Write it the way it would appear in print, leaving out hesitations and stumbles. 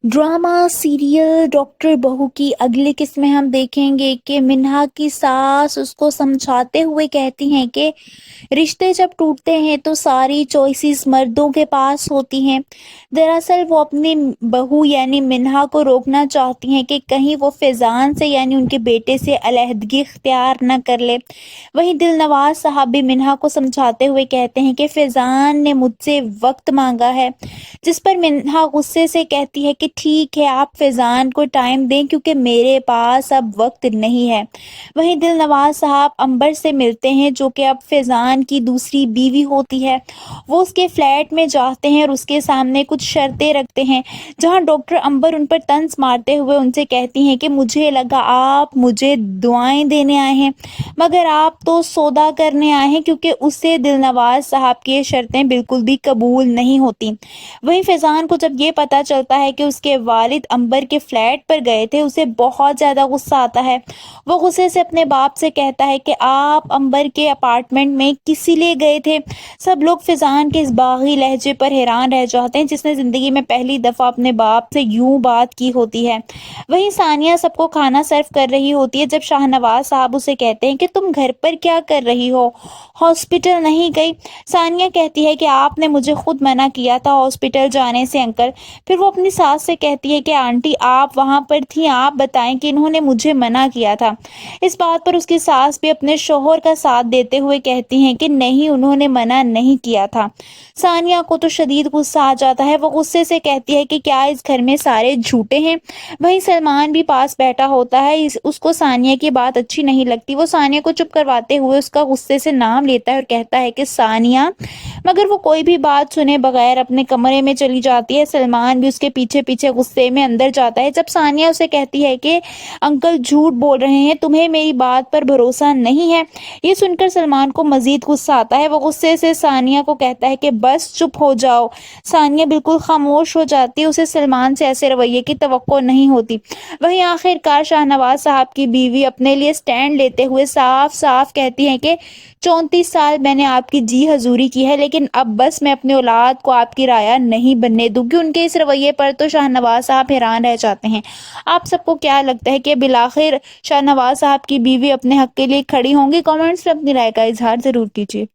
Drama serial doctor बहू की अगली किस्त में हम देखेंगे कि मिन्हा की सास उसको समझाते हुए कहती हैं कि रिश्ते जब टूटते हैं तो सारी चॉइसेस मर्दों के पास होती हैं। दरअसल वो अपनी बहू यानी मिन्हा को रोकना चाहती हैं कि कहीं वो फैजान से यानी उनके बेटे से अलहदगी इख्तियार न कर ले। वहीं दिलनवाज साहब भी मिन्हा को समझाते हुए कहते हैं कि फैजान ने मुझसे वक्त मांगा है, जिस पर मिन्हा गुस्से से कहती है कि ठीक है, आप फैजान को टाइम दें क्योंकि मेरे पास अब वक्त नहीं है। वहीं दिलनवाज साहब अंबर से मिलते हैं जो कि अब फैजान की दूसरी बीवी होती है। वो उसके फ्लैट में जाते हैं और उसके सामने कुछ शर्तें रखते हैं, जहां डॉक्टर अंबर उन पर तंज मारते हुए उनसे कहती हैं कि मुझे लगा आप मुझे दुआएं देने आए हैं, मगर आप तो सौदा करने आए हैं, क्योंकि उसे दिलनवाज साहब की ये शर्तें बिल्कुल भी कबूल नहीं होती। वहीं फैजान को जब ये पता चलता है कि उसके वालिद अंबर के फ्लैट पर गए थे, उसे बहुत ज़्यादा गुस्सा आता है। वो गुस्से से अपने बाप से कहता है कि आप अंबर के अपार्टमेंट में किसी लिए गए थे। सब लोग फैजान के इस बागी लहजे पर हैरान रह जाते हैं, जिसने ज़िंदगी में पहली दफ़ा अपने बाप से यूं बात की होती है। वहीं सानिया सबको खाना सर्व कर रही होती है जब शाहनवाज साहब उसे कहते हैं कि तुम घर पर क्या कर रही हो, हॉस्पिटल नहीं गई। सानिया कहती है कि आपने मुझे खुद मना किया था हॉस्पिटल जाने से अंकल। फिर वो अपनी सास से कहती है कि आंटी आप वहाँ पर थी, आप बताएं कि इन्होंने मुझे मना किया था। इस बात पर उसकी सास भी अपने शोहर का साथ देते हुए कहती हैं कि नहीं, उन्होंने मना नहीं किया था। सानिया को तो शदीद गुस्सा आ जाता है। वो गुस्से से कहती है कि क्या इस घर में सारे झूठे हैं। वहीं सलमान भी पास बैठा होता है। उसको सानिया की बात अच्छी नहीं लगती। वो सानिया को चुप करवाते हुए उसका गुस्से से नाम लेता है और कहता है कि सानिया, मगर वो कोई भी बात सुने बगैर अपने कमरे में चली जाती है। सलमान भी उसके पीछे पीछे गुस्से में अंदर जाता है। जब सानिया उसे कहती है कि अंकल झूठ बोल रहे हैं, तुम्हें मेरी बात पर भरोसा नहीं है, ये सुनकर सलमान को मजीद गुस्सा आता है। वो गुस्से से सानिया को कहता है कि बस चुप हो जाओ। सानिया बिल्कुल खामोश हो जाती है। उसे सलमान से ऐसे रवैये की तवक्को नहीं होती। वहीं आखिरकार शाहनवाज साहब की बीवी अपने लिए स्टैंड लेते हुए साफ साफ कहती हैं कि 34 साल मैंने आपकी जी हजूरी की है, लेकिन अब बस मैं अपनी औलाद को आपकी राया नहीं बनने दूंगी। उनके इस रवैये पर तो शाहनवाज साहब हैरान रह जाते हैं। आप सबको क्या लगता है कि बिलाखिर शाहनवाज साहब की बीवी अपने हक के लिए खड़ी होंगी? कमेंट्स में अपनी राय का इजहार जरूर कीजिए।